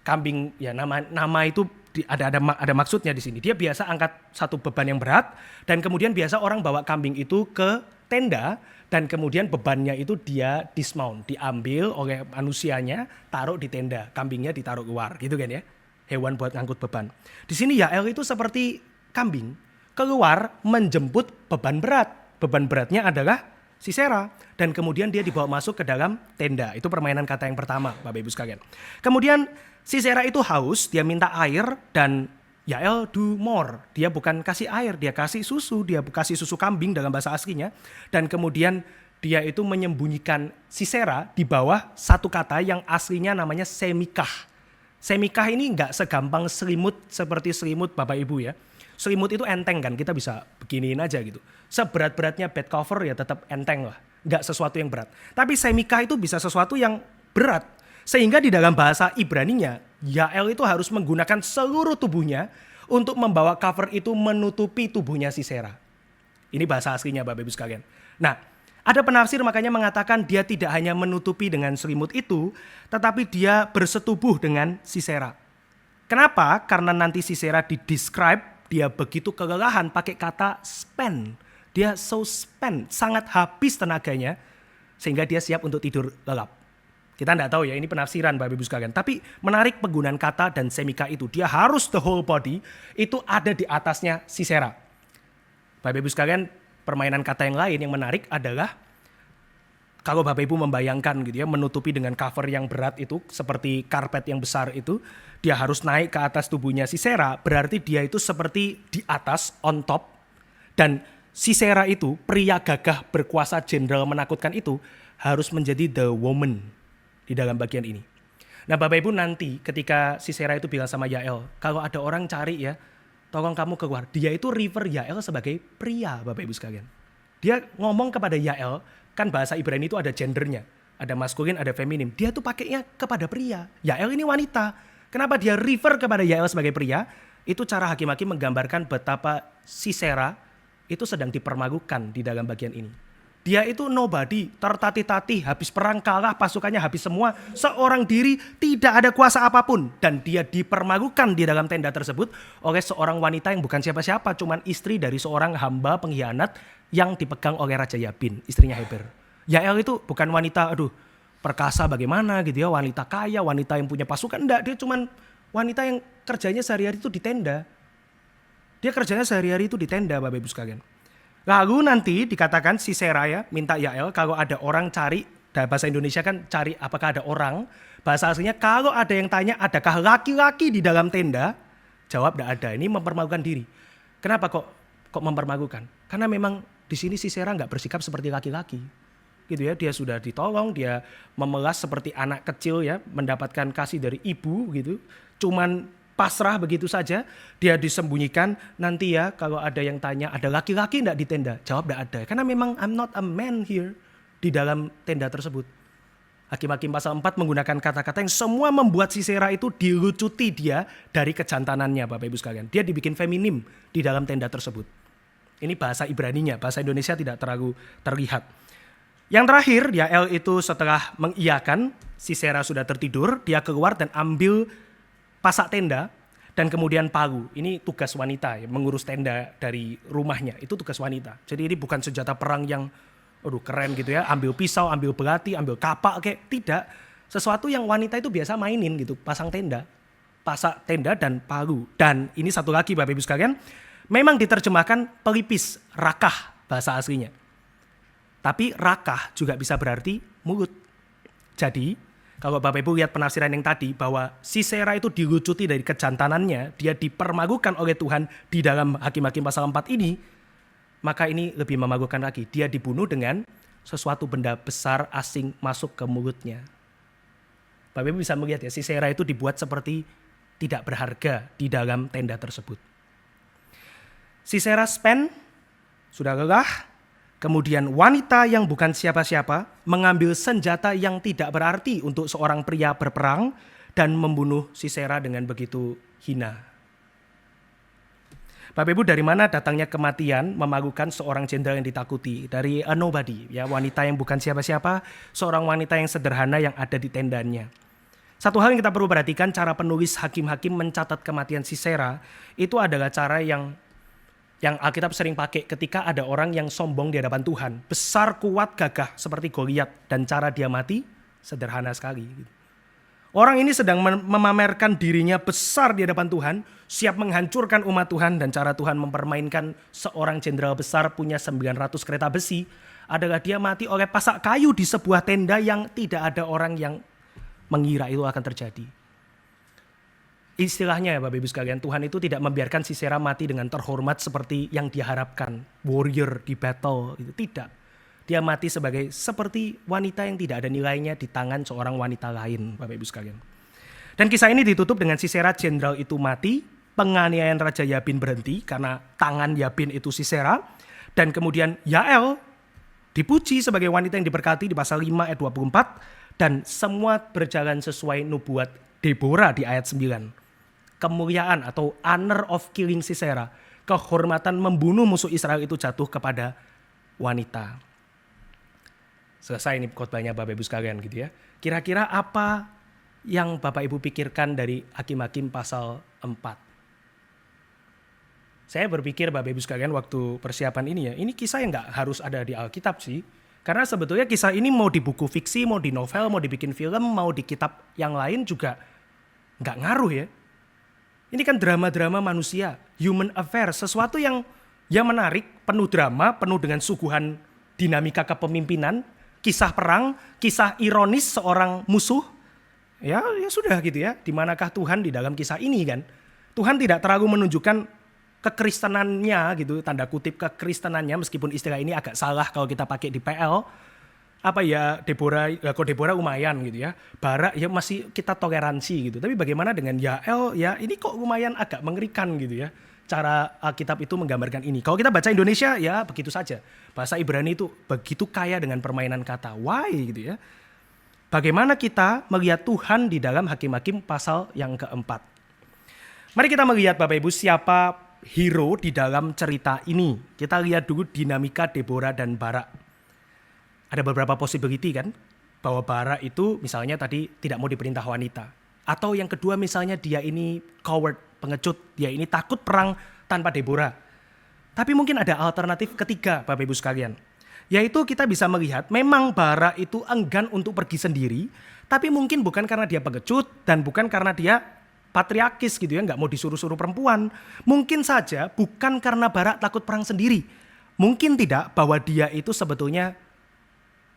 kambing ya nama itu ada maksudnya di sini. Dia biasa angkat satu beban yang berat dan kemudian biasa orang bawa kambing itu ke tenda dan kemudian bebannya itu dia dismount, diambil oleh manusianya, taruh di tenda, kambingnya ditaruh keluar, gitu kan ya. Hewan buat ngangkut beban. Di sini Yael itu seperti kambing keluar menjemput beban berat. Beban beratnya adalah Sisera dan kemudian dia dibawa masuk ke dalam tenda. Itu permainan kata yang pertama, Bapak Ibu sekalian. Kemudian Sisera itu haus, dia minta air dan Yael do more. Dia bukan kasih air, dia kasih susu, dia kasih susu kambing dalam bahasa aslinya. Dan kemudian dia itu menyembunyikan Sisera di bawah satu kata yang aslinya namanya semikah. Semikah ini nggak segampang selimut seperti selimut Bapak Ibu ya. Selimut itu enteng kan, kita bisa beginiin aja gitu. Seberat-beratnya bed cover ya tetap enteng lah. Nggak sesuatu yang berat. Tapi semikah itu bisa sesuatu yang berat. Sehingga di dalam bahasa Ibraninya, Yael itu harus menggunakan seluruh tubuhnya untuk membawa cover itu menutupi tubuhnya Sisera. Ini bahasa aslinya Bapak Ibu sekalian. Nah, ada penafsir makanya mengatakan dia tidak hanya menutupi dengan selimut itu, tetapi dia bersetubuh dengan Sisera. Kenapa? Karena nanti Sisera di-describe dia begitu kelelahan pakai kata spend. Dia so spend, sangat habis tenaganya sehingga dia siap untuk tidur lelap. Kita tidak tahu ya, ini penafsiran Bapak Ibu sekalian. Tapi menarik penggunaan kata dan semika itu. Dia harus the whole body itu ada di atasnya Sisera. Bapak Ibu sekalian, permainan kata yang lain yang menarik adalah kalau Bapak Ibu membayangkan gitu ya, menutupi dengan cover yang berat itu seperti karpet yang besar itu, dia harus naik ke atas tubuhnya Sisera, berarti dia itu seperti di atas, on top. Dan Sisera itu, pria gagah berkuasa jenderal menakutkan itu, harus menjadi the woman di dalam bagian ini. Nah Bapak Ibu nanti ketika Sisera itu bilang sama Yael, kalau ada orang cari ya, tolong kamu keluar. Dia itu refer Yael sebagai pria Bapak Ibu sekalian. Dia ngomong kepada Yael, kan bahasa Ibrani itu ada gendernya. Ada maskulin, ada feminim. Dia tuh pakainya kepada pria. Yael ini wanita. Kenapa dia refer kepada Yael sebagai pria? Itu cara hakim-hakim menggambarkan betapa Sisera itu sedang dipermalukan di dalam bagian ini. Dia itu nobody, tertatih-tatih, habis perang kalah, pasukannya habis semua. Seorang diri, tidak ada kuasa apapun. Dan dia dipermalukan di dalam tenda tersebut oleh seorang wanita yang bukan siapa-siapa. Cuman istri dari seorang hamba pengkhianat yang dipegang oleh Raja Yabin, istrinya Heber. Yael itu bukan wanita, perkasa bagaimana gitu ya, wanita kaya, wanita yang punya pasukan. Enggak, dia cuman wanita yang kerjanya sehari-hari itu di tenda. Dia kerjanya sehari-hari itu di tenda Bapak Ibu sekalian. Lalu nanti dikatakan Sisera ya, minta Yael kalau ada orang cari, dalam bahasa Indonesia kan cari apakah ada orang. Bahasa aslinya kalau ada yang tanya adakah laki-laki di dalam tenda, jawab tidak ada. Ini mempermalukan diri. Kenapa kok mempermalukan? Karena memang di sini Sisera nggak bersikap seperti laki-laki. Gitu ya, dia sudah ditolong, dia memelas seperti anak kecil ya, mendapatkan kasih dari ibu gitu. Cuman pasrah begitu saja, dia disembunyikan. Nanti ya kalau ada yang tanya, ada laki-laki enggak di tenda? Jawab enggak ada, karena memang I'm not a man here di dalam tenda tersebut. Hakim-Hakim pasal 4 menggunakan kata-kata yang semua membuat Sisera itu dilucuti dia dari kejantanannya, Bapak Ibu sekalian. Dia dibikin feminim di dalam tenda tersebut. Ini bahasa Ibraninya, bahasa Indonesia tidak terlalu terlihat. Yang terakhir, Yael itu setelah mengiyakan, Sisera sudah tertidur, dia keluar dan ambil pasak tenda dan kemudian palu. Ini tugas wanita ya, mengurus tenda dari rumahnya, itu tugas wanita. Jadi ini bukan senjata perang yang keren gitu ya, ambil pisau, ambil belati, ambil kapak, kayak tidak. Sesuatu yang wanita itu biasa mainin gitu, pasang tenda, pasak tenda dan palu. Dan ini satu lagi Bapak Ibu sekalian, memang diterjemahkan pelipis, rakah bahasa aslinya. Tapi rakah juga bisa berarti mulut. Jadi kalau Bapak Ibu lihat penafsiran yang tadi bahwa Sisera itu dilucuti dari kejantanannya, dia dipermalukan oleh Tuhan di dalam Hakim-Hakim pasal 4 ini, maka ini lebih memalukan lagi. Dia dibunuh dengan sesuatu benda besar asing masuk ke mulutnya. Bapak Ibu bisa melihat ya, Sisera itu dibuat seperti tidak berharga di dalam tenda tersebut. Sisera spend, sudah lelah. Kemudian wanita yang bukan siapa-siapa mengambil senjata yang tidak berarti untuk seorang pria berperang dan membunuh Sisera dengan begitu hina. Bapak Ibu, dari mana datangnya kematian memalukan seorang jenderal yang ditakuti? Dari a nobody, ya, wanita yang bukan siapa-siapa, seorang wanita yang sederhana yang ada di tendanya. Satu hal yang kita perlu perhatikan, cara penulis Hakim-Hakim mencatat kematian Sisera itu adalah cara yang Alkitab sering pakai ketika ada orang yang sombong di hadapan Tuhan. Besar, kuat, gagah seperti Goliat. Dan cara dia mati sederhana sekali. Orang ini sedang memamerkan dirinya besar di hadapan Tuhan. Siap menghancurkan umat Tuhan. Dan cara Tuhan mempermainkan seorang jenderal besar punya 900 kereta besi adalah dia mati oleh pasak kayu di sebuah tenda yang tidak ada orang yang mengira itu akan terjadi. Istilahnya ya Bapak Ibu sekalian, Tuhan itu tidak membiarkan Sisera mati dengan terhormat seperti yang dia harapkan. Warrior di battle, itu tidak. Dia mati seperti wanita yang tidak ada nilainya di tangan seorang wanita lain, Bapak Ibu sekalian. Dan kisah ini ditutup dengan Sisera jenderal itu mati, penganiayaan Raja Yabin berhenti karena tangan Yabin itu Sisera. Dan kemudian Yael dipuji sebagai wanita yang diberkati di pasal 5 ayat 24. Dan semua berjalan sesuai nubuat Deborah di ayat 9. Kemuliaan atau honor of killing Sisera, kehormatan membunuh musuh Israel itu jatuh kepada wanita. Selesai ini khotbahnya Bapak Ibu sekalian gitu ya. Kira-kira apa yang Bapak Ibu pikirkan dari Hakim-Hakim pasal 4? Saya berpikir Bapak Ibu sekalian waktu persiapan ini ya, ini kisah yang gak harus ada di Alkitab sih. Karena sebetulnya kisah ini mau di buku fiksi, mau di novel, mau dibikin film, mau di kitab yang lain juga gak ngaruh ya. Ini kan drama-drama manusia, human affair, sesuatu yang menarik, penuh drama, penuh dengan suguhan dinamika kepemimpinan, kisah perang, kisah ironis seorang musuh. Ya sudah gitu ya, di manakah Tuhan di dalam kisah ini kan? Tuhan tidak terlalu menunjukkan kekristenannya gitu, tanda kutip kekristenannya, meskipun istilah ini agak salah kalau kita pakai di PL. Apa ya, Deborah lumayan gitu ya. Barak ya masih kita toleransi gitu. Tapi bagaimana dengan Yael ya, ini kok lumayan agak mengerikan gitu ya. Cara Alkitab itu menggambarkan ini. Kalau kita baca Indonesia ya begitu saja. Bahasa Ibrani itu begitu kaya dengan permainan kata. Why gitu ya. Bagaimana kita melihat Tuhan di dalam Hakim-Hakim pasal yang keempat. Mari kita melihat Bapak Ibu siapa hero di dalam cerita ini. Kita lihat dulu dinamika Deborah dan Barak. Ada beberapa possibility kan, bahwa Barak itu misalnya tadi tidak mau diperintah wanita. Atau yang kedua misalnya dia ini coward, pengecut, dia ini takut perang tanpa Deborah. Tapi mungkin ada alternatif ketiga Bapak Ibu sekalian. Yaitu kita bisa melihat memang Barak itu enggan untuk pergi sendiri, tapi mungkin bukan karena dia pengecut dan bukan karena dia patriarkis gitu ya, nggak mau disuruh-suruh perempuan. Mungkin saja bukan karena Barak takut perang sendiri. Mungkin tidak, bahwa dia itu sebetulnya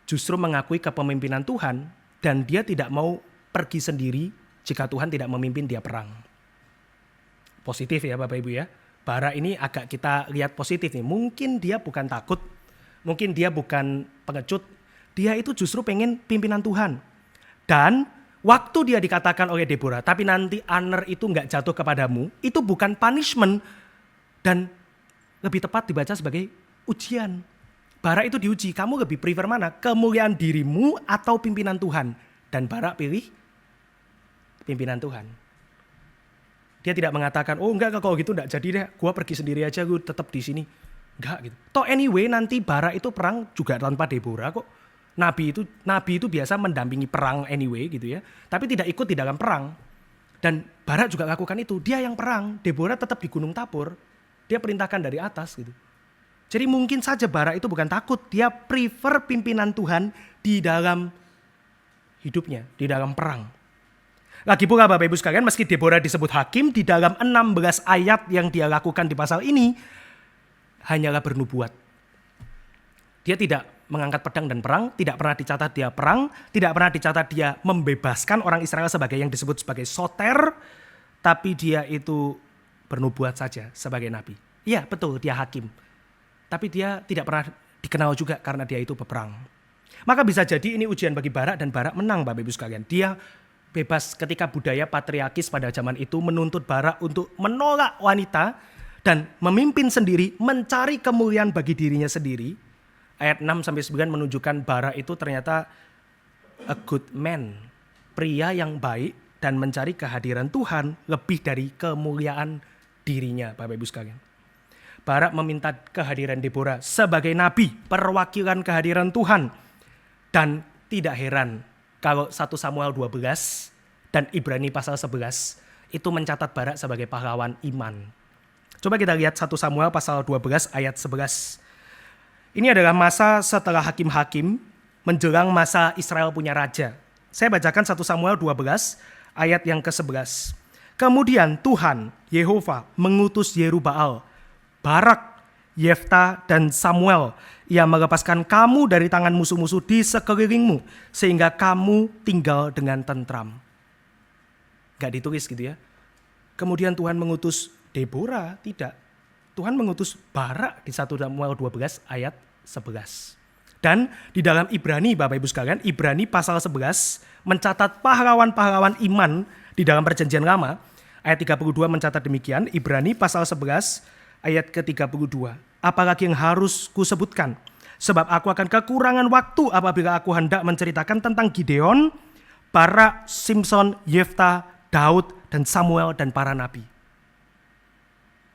justru mengakui kepemimpinan Tuhan dan dia tidak mau pergi sendiri jika Tuhan tidak memimpin dia perang. Positif ya Bapak Ibu ya. Barak ini agak kita lihat positif nih. Mungkin dia bukan takut, mungkin dia bukan pengecut, dia itu justru pengen pimpinan Tuhan. Dan Waktu dia dikatakan oleh Deborah, tapi nanti honor itu nggak jatuh kepadamu, itu bukan punishment. Dan lebih tepat dibaca sebagai ujian. Barak itu diuji, kamu lebih prefer mana? Kemuliaan dirimu atau pimpinan Tuhan? Dan Barak pilih pimpinan Tuhan. Dia tidak mengatakan, oh enggak kalau gitu enggak jadi deh, gue pergi sendiri aja, gue tetap di sini. Enggak gitu. Toh anyway nanti Barak itu perang juga tanpa Deborah kok. Nabi itu biasa mendampingi perang anyway gitu ya. Tapi tidak ikut di dalam perang. Dan Barak juga lakukan itu. Dia yang perang. Deborah tetap di Gunung Tabor. Dia perintahkan dari atas gitu. Jadi mungkin saja Barak itu bukan takut. Dia prefer pimpinan Tuhan di dalam hidupnya. Di dalam perang. Lagi pula Bapak Ibu sekalian, meski Deborah disebut hakim, di dalam 16 ayat yang dia lakukan di pasal ini hanyalah bernubuat. Dia tidak mengangkat pedang dan perang, tidak pernah dicatat dia perang, tidak pernah dicatat dia membebaskan orang Israel sebagai yang disebut sebagai soter, tapi dia itu bernubuat saja sebagai nabi. Iya betul, dia hakim. Tapi dia tidak pernah dikenal juga karena dia itu peperang. Maka bisa jadi ini ujian bagi Barak dan Barak menang Bapak Ibu sekalian. Dia bebas ketika budaya patriarkis pada zaman itu menuntut Barak untuk menolak wanita dan memimpin sendiri, mencari kemuliaan bagi dirinya sendiri. Ayat 6-9 menunjukkan Barak itu ternyata a good man, pria yang baik dan mencari kehadiran Tuhan lebih dari kemuliaan dirinya Bapak Ibu sekalian. Barak meminta kehadiran Deborah sebagai nabi, perwakilan kehadiran Tuhan. Dan tidak heran kalau 1 Samuel 12 dan Ibrani pasal 11 itu mencatat Barak sebagai pahlawan iman. Coba kita lihat 1 Samuel pasal 12 ayat 11. Ini adalah masa setelah hakim-hakim menjelang masa Israel punya raja. Saya bacakan 1 Samuel 12 ayat yang ke-11. Kemudian Tuhan, Yehova, mengutus Yerubbaal, Barak, Yefta, dan Samuel. Ia melepaskan kamu dari tangan musuh-musuh di sekelilingmu, sehingga kamu tinggal dengan tentram. Gak ditulis gitu ya. Kemudian Tuhan mengutus Deborah, tidak. Tuhan mengutus Barak di 1 Samuel 12 ayat 11. Dan di dalam Ibrani Bapak Ibu sekalian, Ibrani pasal 11 mencatat pahlawan-pahlawan iman di dalam perjanjian lama. Ayat 32 mencatat demikian, Ibrani pasal 11 ayat ke-32. Apalagi yang harus kusebutkan? Sebab aku akan kekurangan waktu apabila aku hendak menceritakan tentang Gideon, Barak, Simson, Yefta, Daud, dan Samuel, dan para nabi.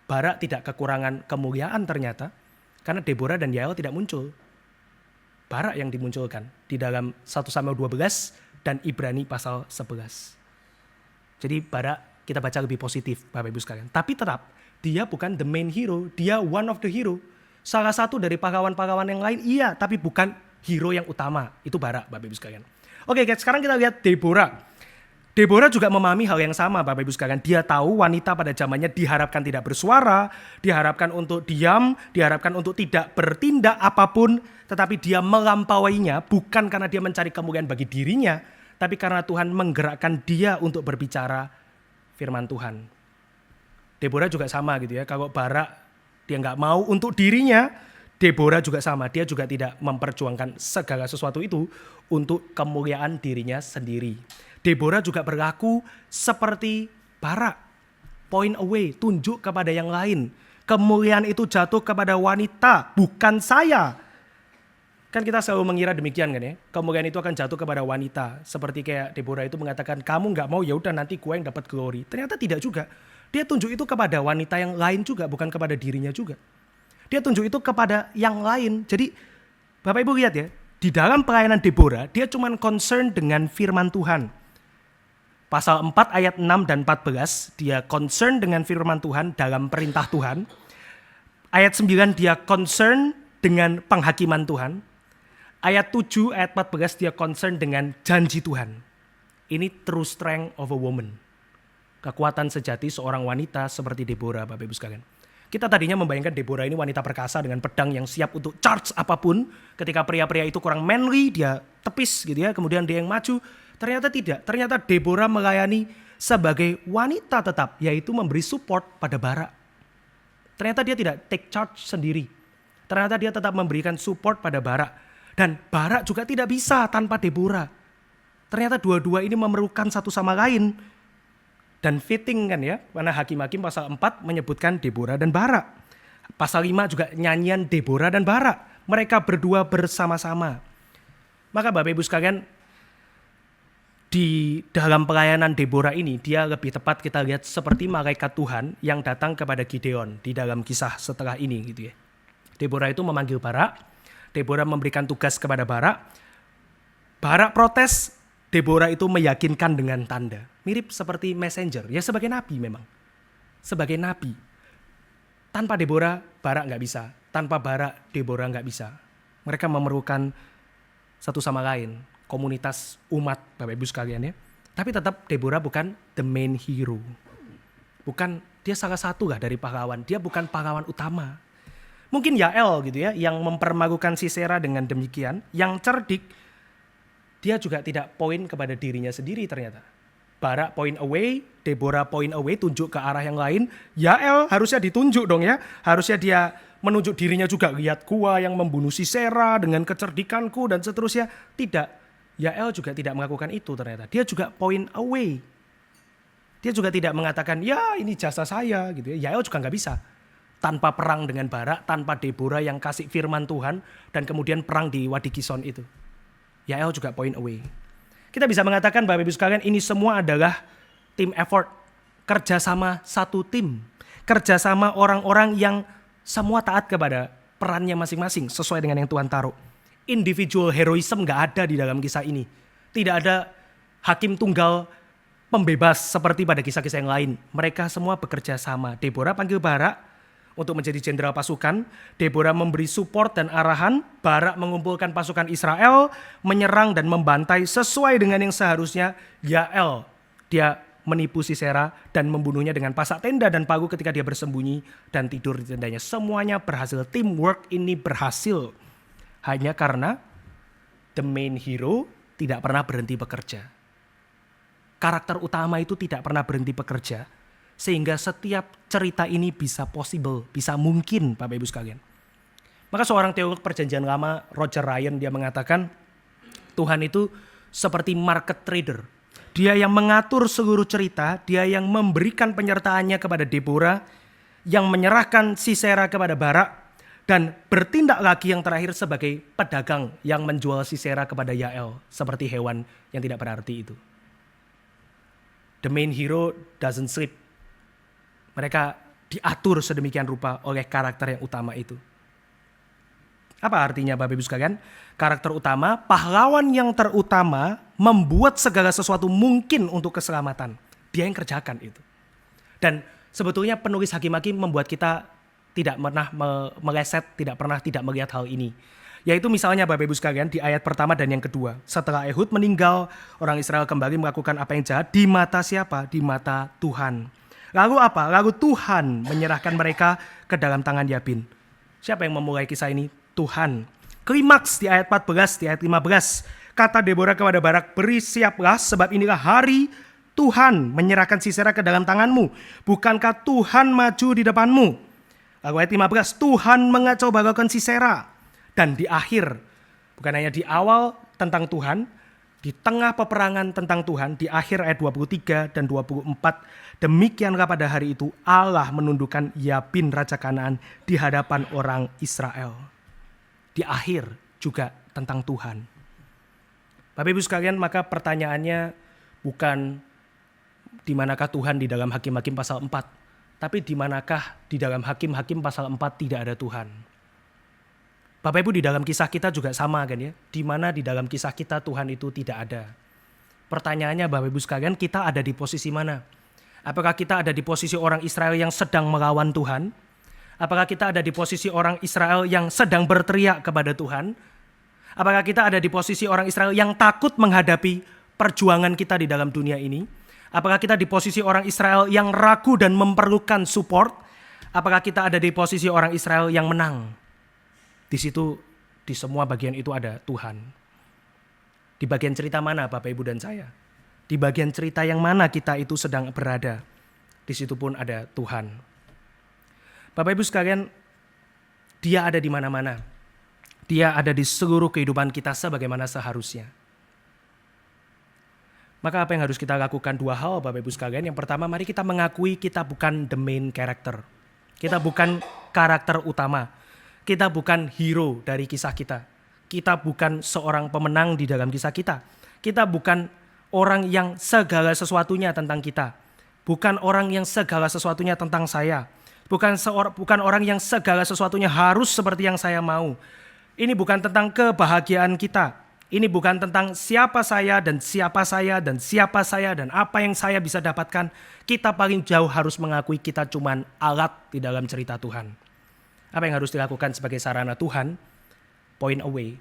Barak tidak kekurangan kemuliaan ternyata, karena Deborah dan Yael tidak muncul. Barak yang dimunculkan di dalam 1 Samuel 12 dan Ibrani pasal 11. Jadi Barak kita baca lebih positif Bapak Ibu sekalian. Tapi tetap, dia bukan the main hero, dia one of the hero. Salah satu dari pahlawan-pahlawan yang lain, iya, tapi bukan hero yang utama. Itu Barak Bapak Ibu sekalian. Oke, sekarang kita lihat Deborah. Deborah juga memahami hal yang sama Bapak Ibu sekalian. Dia tahu wanita pada zamannya diharapkan tidak bersuara, diharapkan untuk diam, diharapkan untuk tidak bertindak apapun. Tetapi dia melampauinya bukan karena dia mencari kemuliaan bagi dirinya, tapi karena Tuhan menggerakkan dia untuk berbicara firman Tuhan. Deborah juga sama gitu ya. Kalau Barak dia nggak mau untuk dirinya, Deborah juga sama. Dia juga tidak memperjuangkan segala sesuatu itu untuk kemuliaan dirinya sendiri. Deborah juga berlaku seperti Barak. Point away, tunjuk kepada yang lain. Kemuliaan itu jatuh kepada wanita, bukan saya. Kan kita selalu mengira demikian kan ya. Kemuliaan itu akan jatuh kepada wanita. Seperti kayak Deborah itu mengatakan, kamu gak mau ya udah nanti gue yang dapat glory. Ternyata tidak juga. Dia tunjuk itu kepada wanita yang lain juga, bukan kepada dirinya juga. Dia tunjuk itu kepada yang lain. Jadi Bapak Ibu lihat ya, di dalam pelayanan Deborah, dia cuma concern dengan firman Tuhan. Pasal 4 ayat 6 dan 14, dia concern dengan firman Tuhan dalam perintah Tuhan. Ayat 9 dia concern dengan penghakiman Tuhan. Ayat 7, ayat 14 dia concern dengan janji Tuhan. Ini true strength of a woman. Kekuatan sejati seorang wanita seperti Deborah Bapak Ibu sekalian. Kita tadinya membayangkan Deborah ini wanita perkasa dengan pedang yang siap untuk charge apapun. Ketika pria-pria itu kurang manly, dia tepis gitu ya, kemudian dia yang maju. Ternyata tidak, ternyata Deborah melayani sebagai wanita tetap, yaitu memberi support pada Barak. Ternyata dia tidak take charge sendiri. Ternyata dia tetap memberikan support pada Barak. Dan Barak juga tidak bisa tanpa Deborah. Ternyata dua-dua ini memerlukan satu sama lain. Dan fitting kan ya, karena Hakim-Hakim pasal 4 menyebutkan Deborah dan Barak. Pasal 5 juga nyanyian Deborah dan Barak. Mereka berdua bersama-sama. Maka Bapak Ibu sekalian, di dalam pelayanan Deborah ini, dia lebih tepat kita lihat seperti malaikat Tuhan yang datang kepada Gideon di dalam kisah setelah ini gitu ya. Deborah itu memanggil Barak, Deborah memberikan tugas kepada Barak. Barak protes, Deborah itu meyakinkan dengan tanda. Mirip seperti messenger, ya sebagai nabi memang. Sebagai nabi. Tanpa Deborah, Barak nggak bisa. Tanpa Barak, Deborah nggak bisa. Mereka memerlukan satu sama lain. Komunitas umat, Bapak Ibu sekalian ya. Tapi tetap Deborah bukan the main hero. Bukan, dia salah satu lah dari pahlawan. Dia bukan pahlawan utama. Mungkin Yael gitu ya, yang mempermalukan Sisera dengan demikian. Yang cerdik, dia juga tidak poin kepada dirinya sendiri ternyata. Barak point away, Deborah point away, tunjuk ke arah yang lain. Yael harusnya ditunjuk dong ya. Harusnya dia menunjuk dirinya juga. Lihat gua yang membunuh Sisera dengan kecerdikanku dan seterusnya. Tidak. Yael juga tidak melakukan itu ternyata. Dia juga point away. Dia juga tidak mengatakan, ya ini jasa saya gitu ya. Yael juga nggak bisa. Tanpa perang dengan Barak, tanpa Deborah yang kasih firman Tuhan. Dan kemudian perang di Wadi Kison itu. Yael juga point away. Kita bisa mengatakan Bapak Ibu sekalian ini semua adalah team effort. Kerjasama satu tim. Kerjasama orang-orang yang semua taat kepada perannya masing-masing sesuai dengan yang Tuhan taruh. Individual heroism gak ada di dalam kisah ini. Tidak ada hakim tunggal pembebas seperti pada kisah-kisah yang lain. Mereka semua bekerja sama. Deborah panggil Barak untuk menjadi jenderal pasukan. Deborah memberi support dan arahan. Barak mengumpulkan pasukan Israel, menyerang dan membantai sesuai dengan yang seharusnya. Yael, dia menipu Sisera dan membunuhnya dengan pasak tenda dan pagu ketika dia bersembunyi dan tidur di tendanya. Semuanya berhasil. Teamwork ini berhasil. Hanya karena the main hero tidak pernah berhenti bekerja. Karakter utama itu tidak pernah berhenti bekerja. Sehingga setiap cerita ini bisa possible, bisa mungkin Bapak Ibu sekalian. Maka seorang teolog perjanjian lama, Roger Ryan, dia mengatakan Tuhan itu seperti market trader. Dia yang mengatur seluruh cerita, dia yang memberikan penyertaannya kepada Deborah, yang menyerahkan Sisera kepada Barak, dan bertindak lagi yang terakhir sebagai pedagang yang menjual Sisera kepada Yael, seperti hewan yang tidak berarti itu. The main hero doesn't sleep. Mereka diatur sedemikian rupa oleh karakter yang utama itu. Apa artinya Bapak Ibu sekalian? Karakter utama, pahlawan yang terutama membuat segala sesuatu mungkin untuk keselamatan. Dia yang kerjakan itu. Dan sebetulnya penulis Hakim-Hakim membuat kita tidak pernah meleset, tidak pernah tidak melihat hal ini. Yaitu misalnya Bapak Ibu sekalian di ayat pertama dan yang kedua. Setelah Ehud meninggal, orang Israel kembali melakukan apa yang jahat di mata siapa? Di mata Tuhan. Lalu apa? Lalu Tuhan menyerahkan mereka ke dalam tangan Yabin. Siapa yang memulai kisah ini? Tuhan. Klimaks di ayat 14, di ayat 15. Kata Deborah kepada Barak, beri siaplah sebab inilah hari Tuhan menyerahkan Sisera ke dalam tanganmu. Bukankah Tuhan maju di depanmu? Lalu ayat 15, Tuhan mengacau balaukan Sisera. Dan di akhir, bukan hanya di awal tentang Tuhan, di tengah peperangan tentang Tuhan, di akhir ayat 23 dan 24, demikianlah pada hari itu Allah menundukkan Yabin Raja Kanaan di hadapan orang Israel. Di akhir juga tentang Tuhan. Bapak Ibu sekalian, maka pertanyaannya bukan di manakah Tuhan di dalam Hakim-Hakim pasal 4, tapi di manakah di dalam Hakim-Hakim pasal 4 tidak ada Tuhan. Bapak Ibu, di dalam kisah kita juga sama kan ya. Di mana di dalam kisah kita Tuhan itu tidak ada. Pertanyaannya Bapak Ibu sekalian, kita ada di posisi mana? Apakah kita ada di posisi orang Israel yang sedang melawan Tuhan? Apakah kita ada di posisi orang Israel yang sedang berteriak kepada Tuhan? Apakah kita ada di posisi orang Israel yang takut menghadapi perjuangan kita di dalam dunia ini? Apakah kita di posisi orang Israel yang ragu dan memerlukan support? Apakah kita ada di posisi orang Israel yang menang? Di situ, di semua bagian itu ada Tuhan. Di bagian cerita mana Bapak Ibu dan saya? Di bagian cerita yang mana kita itu sedang berada? Di situ pun ada Tuhan. Bapak Ibu sekalian, Dia ada di mana-mana. Dia ada di seluruh kehidupan kita sebagaimana seharusnya. Maka apa yang harus kita lakukan? Dua hal Bapak Ibu sekalian. Yang pertama, mari kita mengakui kita bukan the main character. Kita bukan karakter utama. Kita bukan hero dari kisah kita. Kita bukan seorang pemenang di dalam kisah kita. Kita bukan orang yang segala sesuatunya tentang kita. Bukan orang yang segala sesuatunya tentang saya. Bukan orang yang segala sesuatunya harus seperti yang saya mau. Ini bukan tentang kebahagiaan kita. Ini bukan tentang siapa saya dan siapa saya dan siapa saya dan apa yang saya bisa dapatkan. Kita paling jauh harus mengakui kita cuman alat di dalam cerita Tuhan. Apa yang harus dilakukan sebagai sarana Tuhan? Point away.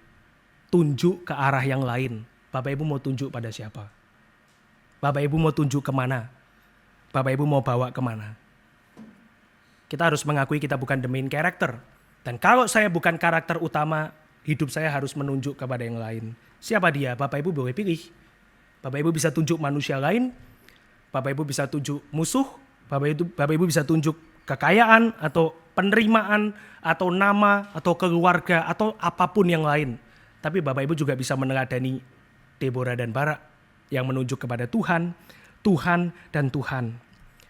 Tunjuk ke arah yang lain. Bapak Ibu mau tunjuk pada siapa? Bapak Ibu mau tunjuk kemana? Bapak Ibu mau bawa kemana? Kita harus mengakui kita bukan the main character. Dan kalau saya bukan karakter utama, hidup saya harus menunjuk kepada yang lain. Siapa dia? Bapak Ibu boleh pilih. Bapak Ibu bisa tunjuk manusia lain. Bapak Ibu bisa tunjuk musuh. Bapak Ibu bisa tunjuk kekayaan atau penerimaan atau nama atau keluarga atau apapun yang lain. Tapi Bapak Ibu juga bisa meneladani Deborah dan Barak yang menunjuk kepada Tuhan, Tuhan, dan Tuhan.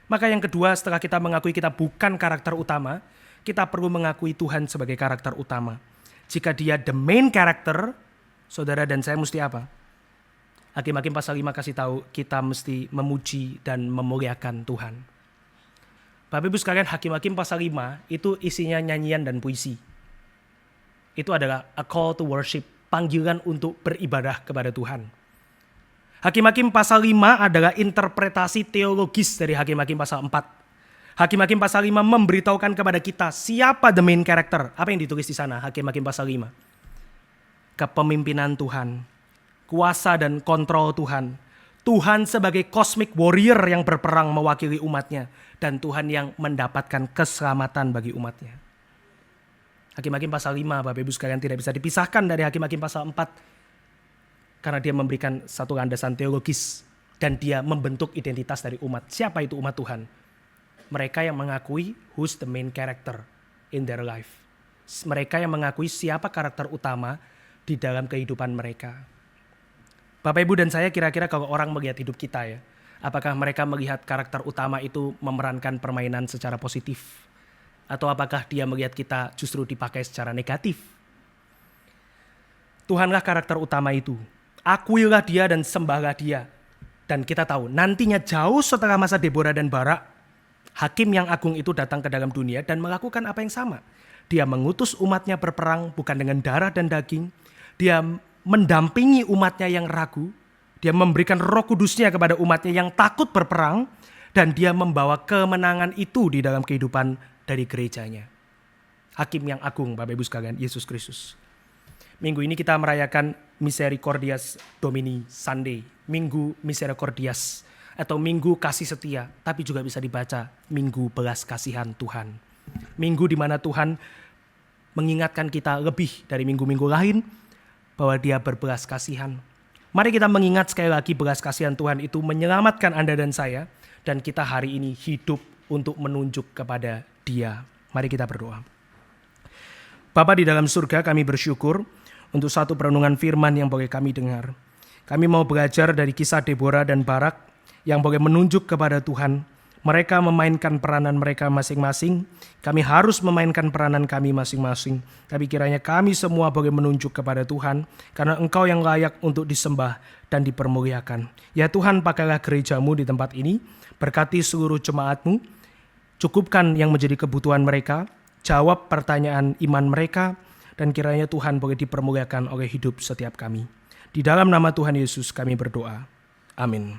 Maka yang kedua, setelah kita mengakui kita bukan karakter utama, kita perlu mengakui Tuhan sebagai karakter utama. Jika dia the main character, saudara dan saya mesti apa? Hakim-Hakim pasal 5 kasih tahu kita mesti memuji dan memuliakan Tuhan. Bapak Ibu sekalian, Hakim-Hakim pasal 5 itu isinya nyanyian dan puisi. Itu adalah a call to worship, panggilan untuk beribadah kepada Tuhan. Hakim-Hakim pasal 5 adalah interpretasi teologis dari Hakim-Hakim pasal 4. Hakim-Hakim pasal 5 memberitahukan kepada kita siapa the main character. Apa yang ditulis di sana? Hakim-Hakim pasal 5. Kepemimpinan Tuhan, kuasa dan kontrol Tuhan. Tuhan sebagai cosmic warrior yang berperang mewakili umatnya. Dan Tuhan yang mendapatkan keselamatan bagi umatnya. Hakim-Hakim pasal 5, Bapak Ibu sekalian, tidak bisa dipisahkan dari Hakim-Hakim pasal 4. Karena dia memberikan satu landasan teologis. Dan dia membentuk identitas dari umat. Siapa itu umat Tuhan? Mereka yang mengakui who's the main character in their life. Mereka yang mengakui siapa karakter utama di dalam kehidupan mereka. Bapak Ibu dan saya kira-kira kalau orang melihat hidup kita ya. Apakah mereka melihat karakter utama itu memerankan permainan secara positif? Atau apakah dia melihat kita justru dipakai secara negatif? Tuhanlah karakter utama itu. Akuilah dia dan sembahlah dia. Dan kita tahu nantinya jauh setelah masa Deborah dan Barak, hakim yang agung itu datang ke dalam dunia dan melakukan apa yang sama. Dia mengutus umatnya berperang bukan dengan darah dan daging. Dia mendampingi umatnya yang ragu. Dia memberikan Roh Kudusnya kepada umatnya yang takut berperang. Dan dia membawa kemenangan itu di dalam kehidupan dari gerejanya. Hakim yang agung, Bapak Ibu sekalian, Yesus Kristus. Minggu ini kita merayakan Misericordias Domini Sunday. Minggu Misericordias atau Minggu Kasih Setia. Tapi juga bisa dibaca Minggu Belas Kasihan Tuhan. Minggu di mana Tuhan mengingatkan kita lebih dari minggu-minggu lain bahwa dia berbelas kasihan. Mari kita mengingat sekali lagi belas kasihan Tuhan itu menyelamatkan Anda dan saya. Dan kita hari ini hidup untuk menunjuk kepada Dia. Mari kita berdoa. Bapa di dalam surga, kami bersyukur untuk satu perenungan firman yang boleh kami dengar. Kami mau belajar dari kisah Deborah dan Barak yang boleh menunjuk kepada Tuhan. Mereka memainkan peranan mereka masing-masing. Kami harus memainkan peranan kami masing-masing. Tapi kiranya kami semua boleh menunjuk kepada Tuhan. Karena Engkau yang layak untuk disembah dan dipermuliakan. Ya Tuhan, pakailah gerejamu di tempat ini. Berkati seluruh jemaat-Mu. Cukupkan yang menjadi kebutuhan mereka. Jawab pertanyaan iman mereka. Dan kiranya Tuhan boleh dipermuliakan oleh hidup setiap kami. Di dalam nama Tuhan Yesus kami berdoa. Amin.